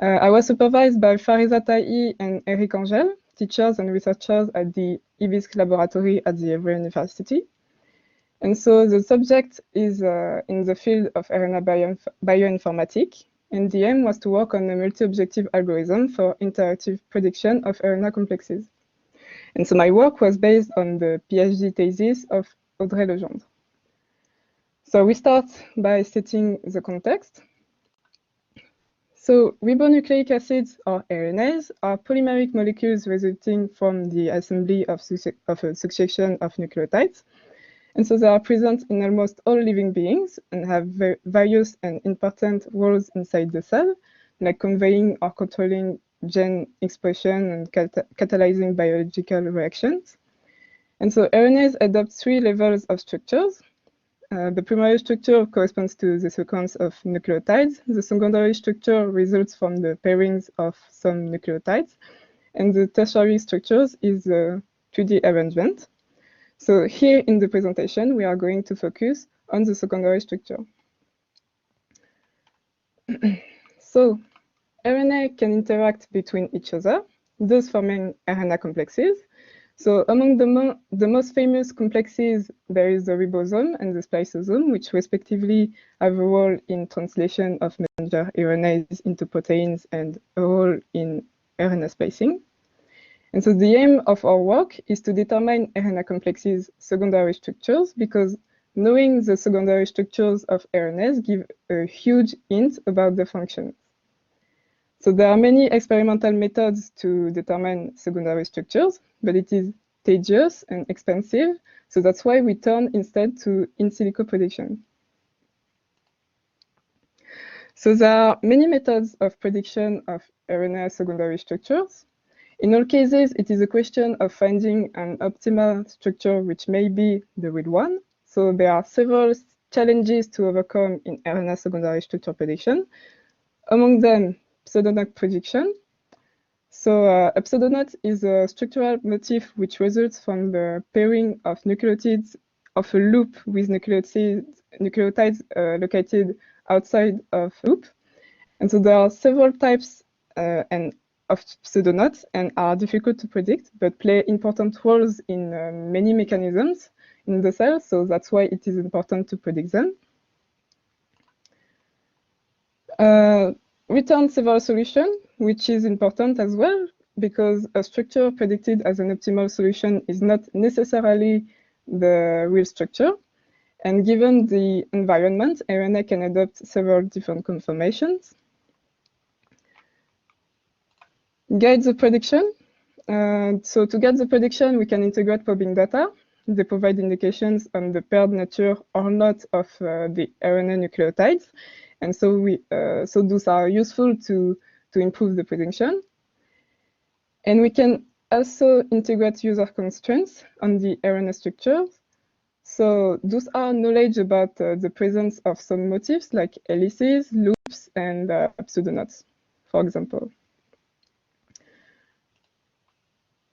I was supervised by Fariza Tai and Eric Angel, teachers and researchers at the IBISC laboratory at the Évry University. And so the subject is in the field of RNA bioinformatics, and the aim was to work on a multi-objective algorithm for interactive prediction of RNA complexes. And so my work was based on the PhD thesis of Audrey Legendre. So we start by setting the context. So ribonucleic acids, or RNAs, are polymeric molecules resulting from the assembly of a succession of nucleotides. And so they are present in almost all living beings and have various and important roles inside the cell, like conveying or controlling gene expression and catalyzing biological reactions. And so RNAs adopt 3 levels of structures. The primary structure corresponds to the sequence of nucleotides. The secondary structure results from the pairings of some nucleotides. And the tertiary structures is a 2D arrangement. So here in the presentation, we are going to focus on the secondary structure. So RNA can interact between each other, thus forming RNA complexes. So among the most famous complexes, there is the ribosome and the spliceosome, which respectively have a role in translation of messenger RNAs into proteins and a role in RNA splicing. And so the aim of our work is to determine RNA complexes' secondary structures, because knowing the secondary structures of RNAs give a huge hint about the function. So there are many experimental methods to determine secondary structures, but it is tedious and expensive. So that's why we turn instead to in silico prediction. So there are many methods of prediction of RNA secondary structures. In all cases, it is a question of finding an optimal structure which may be the real one. So there are several challenges to overcome in RNA secondary structure prediction. Among them, pseudoknot prediction. So a pseudoknot is a structural motif which results from the pairing of nucleotides of a loop with nucleotides located outside of loop. And so there are several types of pseudoknots and are difficult to predict, but play important roles in many mechanisms in the cell. So that's why it is important to predict them. Return several solution, which is important as well, because a structure predicted as an optimal solution is not necessarily the real structure. And given the environment, RNA can adopt several different conformations. Guide the prediction. So to get the prediction, we can integrate probing data. They provide indications on the paired nature or not of the RNA nucleotides. And so so those are useful to improve the prediction. And we can also integrate user constraints on the RNA structures. So those are knowledge about the presence of some motifs like helices, loops, and pseudoknots, for example.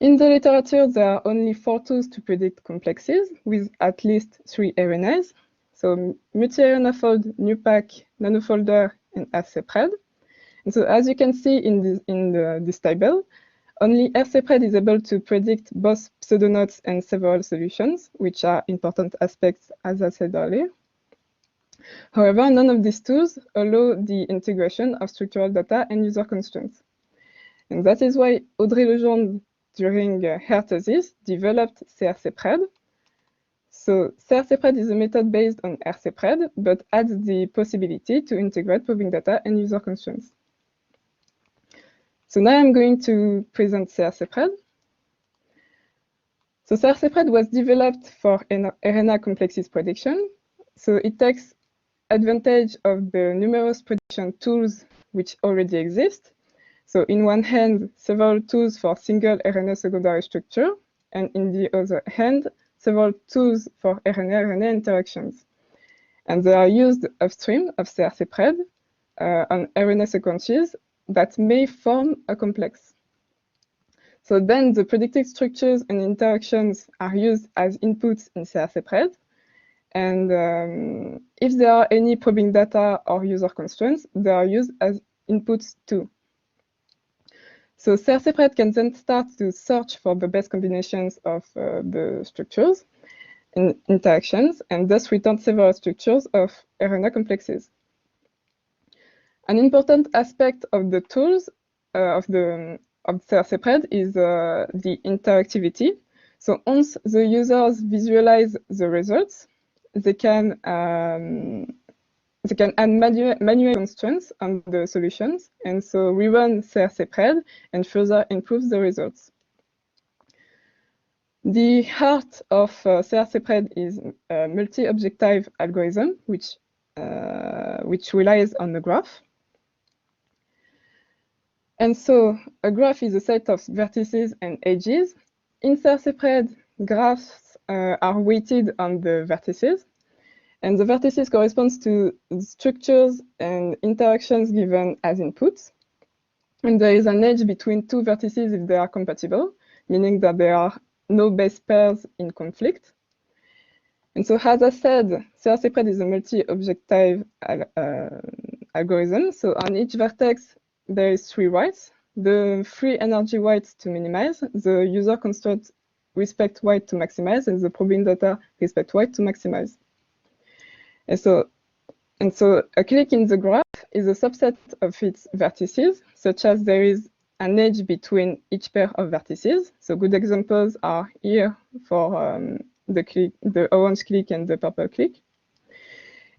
In the literature, there are only 4 tools to predict complexes with at least 3 RNAs. So multi-RNA-fold, NuPac, Nanofolder, and RCPred. And so as you can see in this table, only RCPred is able to predict both pseudoknots and several solutions, which are important aspects, as I said earlier. However, none of these tools allow the integration of structural data and user constraints. And that is why Audrey Legendre, during her thesis, developed CRCPred. So CRCPred is a method based on RCPred, but adds the possibility to integrate probing data and user constraints. So now I'm going to present CRCPred. So CRCPred was developed for RNA complexes prediction. So it takes advantage of the numerous prediction tools which already exist. So in one hand, several tools for single RNA secondary structure, and in the other hand, several tools for RNA-RNA interactions. And they are used upstream of CRCPred on RNA sequences that may form a complex. So then the predicted structures and interactions are used as inputs in CRCPred. And if there are any probing data or user constraints, they are used as inputs too. So CRC-Pred can then start to search for the best combinations of the structures and interactions, and thus return several structures of RNA complexes. An important aspect of the tools of CRC-Pred is the interactivity. So once the users visualize the results, they can add manual constraints on the solutions, and so rerun CRC-Pred and further improve the results. The heart of CRC-Pred is a multi-objective algorithm, which relies on the graph. And so a graph is a set of vertices and edges. In CRC-Pred, graphs are weighted on the vertices, and the vertices corresponds to structures and interactions given as inputs. And there is an edge between two vertices if they are compatible, meaning that there are no base pairs in conflict. And so, as I said, CRC-Pred is a multi-objective algorithm. So on each vertex, there is 3 weights. The free energy weight to minimize, the user constraint respect weight to maximize, and the probing data respect weight to maximize. And so a click in the graph is a subset of its vertices, such as there is an edge between each pair of vertices. So good examples are here for the orange click and the purple click.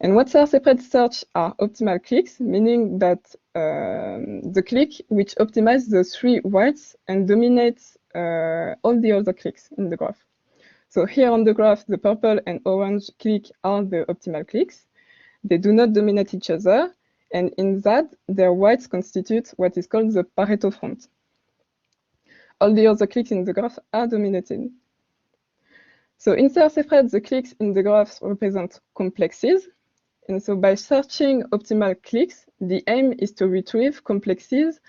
And what CRC-Pred search are optimal clicks, meaning that the click which optimizes the 3 weights and dominates all the other clicks in the graph. So here on the graph, the purple and orange click are the optimal clicks. They do not dominate each other, and in that, their weights constitute what is called the Pareto front. All the other clicks in the graph are dominated. So in CRC-Pred, the clicks in the graphs represent complexes. And so by searching optimal clicks, the aim is to retrieve complexes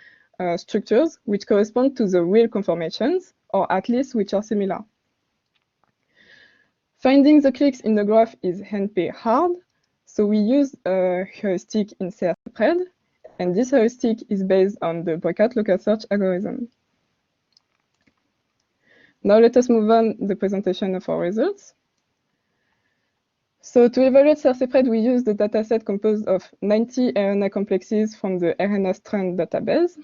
structures which correspond to the real conformations, or at least which are similar. Finding the clicks in the graph is NP hard. So we use a heuristic in CRC-Pred, and this heuristic is based on the breakout local search algorithm. Now let us move on to the presentation of our results. So to evaluate CRC-Pred, we use the dataset composed of 90 RNA complexes from the RNA-Strand database.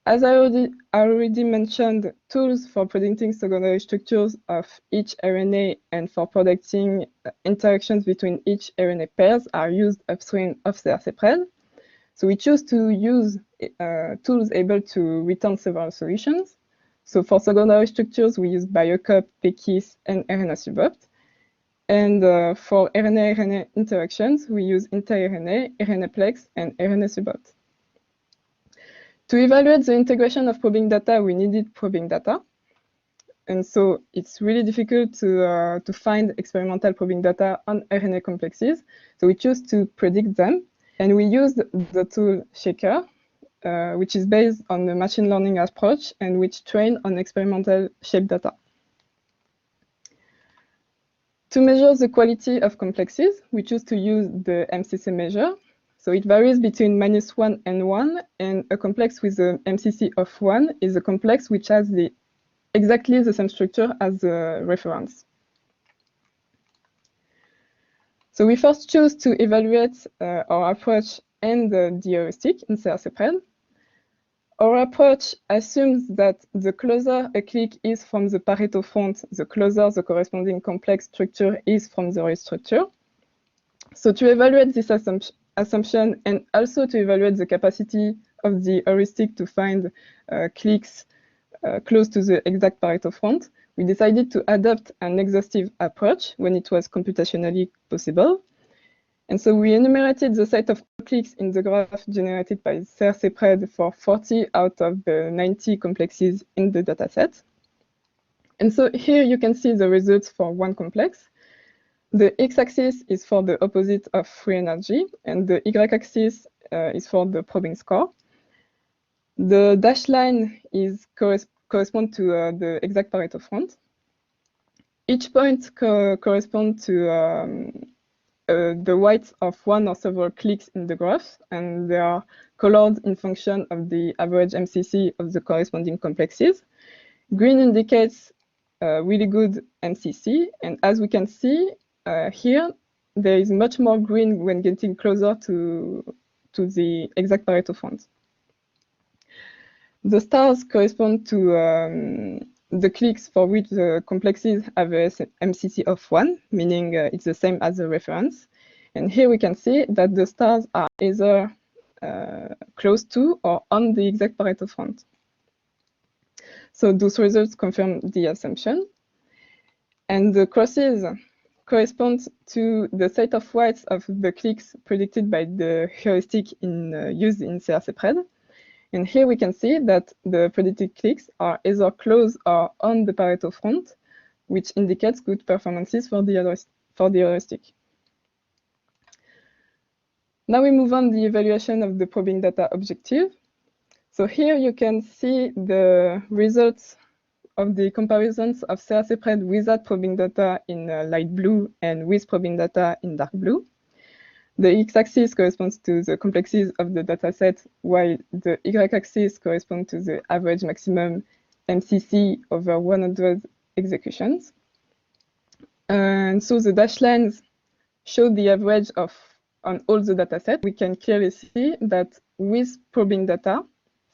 As I already mentioned, tools for predicting secondary structures of each RNA and for predicting interactions between each RNA pairs are used upstream of CRC-Pred. So we choose to use tools able to return several solutions. So for secondary structures, we use BioCup, PECIS, and RNA-Subopt. And for RNA-RNA interactions, we use InterRNA, RNAplex, and RNA-Subopt. To evaluate the integration of probing data, we needed probing data. And so it's really difficult to find experimental probing data on RNA complexes. So we choose to predict them. And we used the tool Shaker, which is based on the machine learning approach and which trained on experimental shape data. To measure the quality of complexes, we choose to use the MCC measure. So it varies between -1 and 1, and a complex with a MCC of 1 is a complex which has exactly the same structure as the reference. So we first choose to evaluate our approach and the heuristic in CRC-Pred. Our approach assumes that the closer a click is from the Pareto front, the closer the corresponding complex structure is from the real structure. So to evaluate this assumption and also to evaluate the capacity of the heuristic to find clicks close to the exact Pareto front, we decided to adopt an exhaustive approach when it was computationally possible. And so we enumerated the set of clicks in the graph generated by CRC-Pred for 40 out of the 90 complexes in the dataset. And so here you can see the results for one complex. The x-axis is for the opposite of free energy, and the y-axis is for the probing score. The dashed line corresponds to the exact Pareto front. Each point corresponds to the weights of one or several cliques in the graph, and they are colored in function of the average MCC of the corresponding complexes. Green indicates really good MCC, and as we can see here, there is much more green when getting closer to the exact Pareto font. The stars correspond to the cliques for which the complexes have a MCC of 1, meaning it's the same as the reference. And here we can see that the stars are either close to or on the exact Pareto font. So those results confirm the assumption. And the crosses correspond to the set of weights of the cliques predicted by the heuristic used in CRC-PRED. And here we can see that the predicted cliques are either close or on the Pareto front, which indicates good performances for the heuristic. Now we move on the evaluation of the probing data objective. So here you can see the results of the comparisons of CRC-PRED without probing data in light blue and with probing data in dark blue. The x-axis corresponds to the complexes of the dataset, while the y-axis corresponds to the average maximum MCC over 100 executions. And so the dashed lines show the average on all the datasets. We can clearly see that with probing data,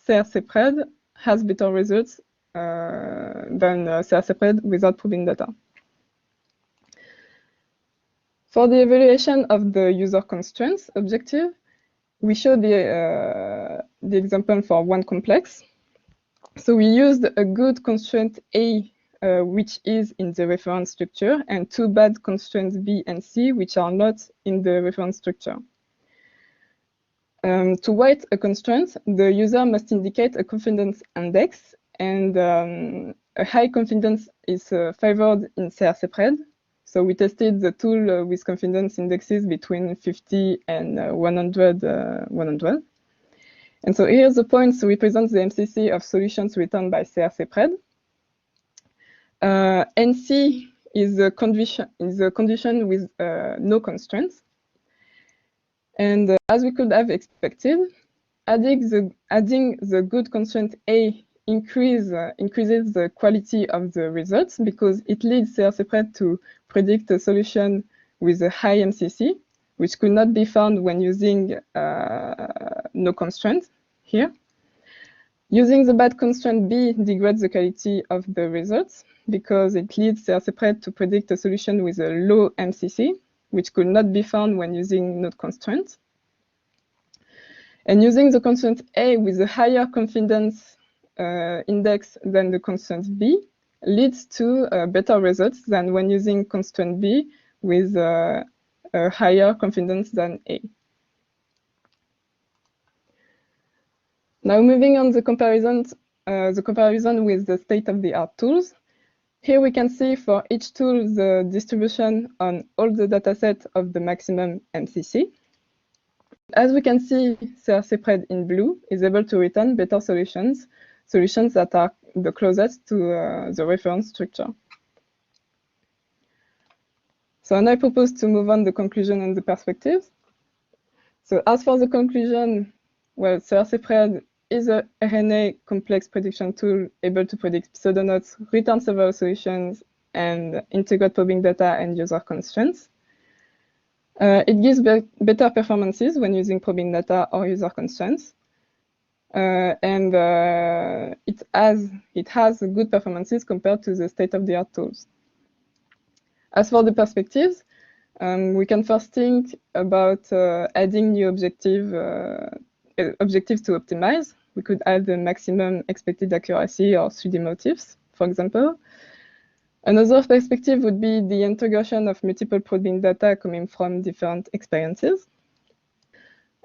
CRC-PRED has better results than CRC-PRED without probing data. For the evaluation of the user constraints objective, we show the example for one complex. So we used a good constraint A, which is in the reference structure, and two bad constraints B and C, which are not in the reference structure. To weight a constraint, the user must indicate a confidence index, and a high confidence is favored in CRC-PRED. So we tested the tool with confidence indexes between 50 and 100. And so here's the points represent the MCC of solutions returned by CRC-PRED. NC is a condition with no constraints. And as we could have expected, adding the good constraint A increases the quality of the results because it leads CRC-PRED to predict a solution with a high MCC, which could not be found when using no constraint here. Using the bad constraint B degrades the quality of the results because it leads CRC-PRED to predict a solution with a low MCC, which could not be found when using no constraint. And using the constraint A with a higher confidence index than the constraint B leads to better results than when using constraint B with a higher confidence than A. Now moving on the comparison with the state-of-the-art tools. Here we can see for each tool the distribution on all the datasets of the maximum MCC. As we can see, CRC-PRED in blue is able to return better solutions that are the closest to the reference structure. So I propose to move on the conclusion and the perspectives. So as for the conclusion, well, CRC-PRED is a RNA complex prediction tool able to predict pseudonodes, return several solutions, and integrate probing data and user constraints. It gives better performances when using probing data or user constraints. And it has good performances compared to the state-of-the-art tools. As for the perspectives, we can first think about adding new objectives to optimize. We could add the maximum expected accuracy or 3D motifs, for example. Another perspective would be the integration of multiple probing data coming from different experiences.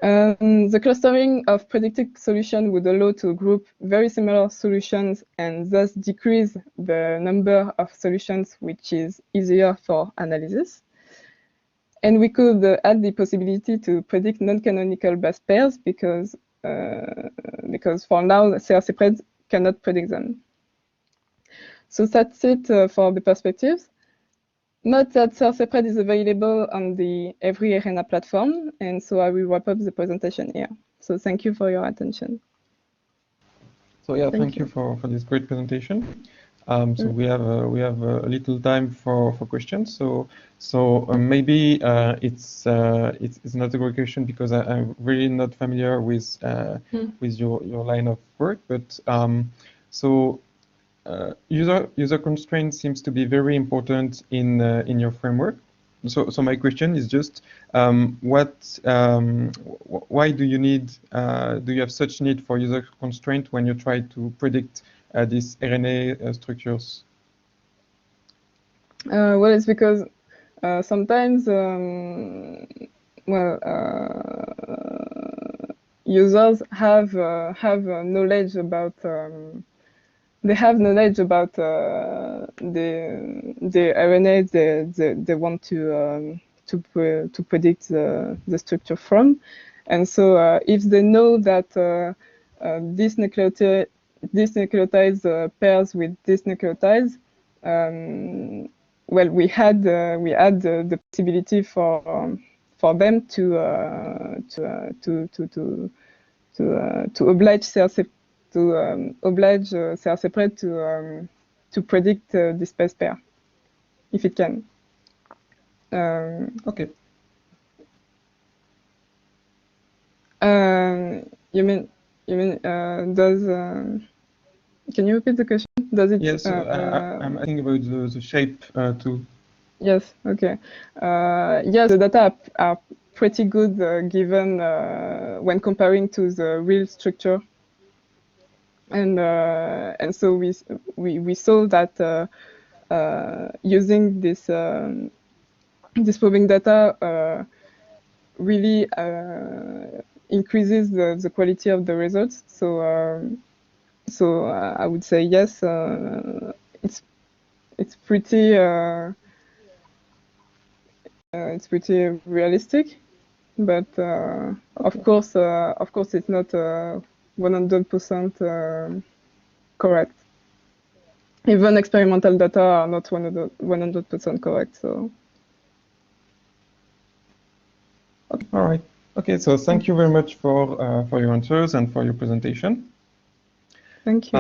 The clustering of predicted solutions would allow to group very similar solutions and thus decrease the number of solutions, which is easier for analysis. And we could add the possibility to predict non-canonical base pairs because for now, CRC-PRED cannot predict them. So that's it for the perspectives. Note that CRCpred is available on the EveryArena platform, and so I will wrap up the presentation here. So thank you for your attention. So yeah, thank you for this great presentation. So we have a little time for questions. So maybe it's not a great question because I'm really not familiar with your line of work. But so user constraint seems to be very important in your framework. So my question is just why do you need do you have such need for user constraint when you try to predict these RNA structures? Well, it's because sometimes users have knowledge about they have knowledge about the RNA they want to predict the structure from, and so if they know that this nucleotides pairs with this nucleotides, well, we had the possibility for them to oblige CRCpred to predict this base pair, if it can. Okay. You mean does can you repeat the question? Does it? Yes, I'm asking about the shape too. Yes. Okay. Yes, the data are pretty good given when comparing to the real structure, and so we saw that using this probing data really increases the quality of the results. So I would say yes, it's pretty realistic, but of course it's not 100% correct. Even experimental data are not 100% correct. So. Okay. All right. Okay. So thank you very much for your answers and for your presentation. Thank you.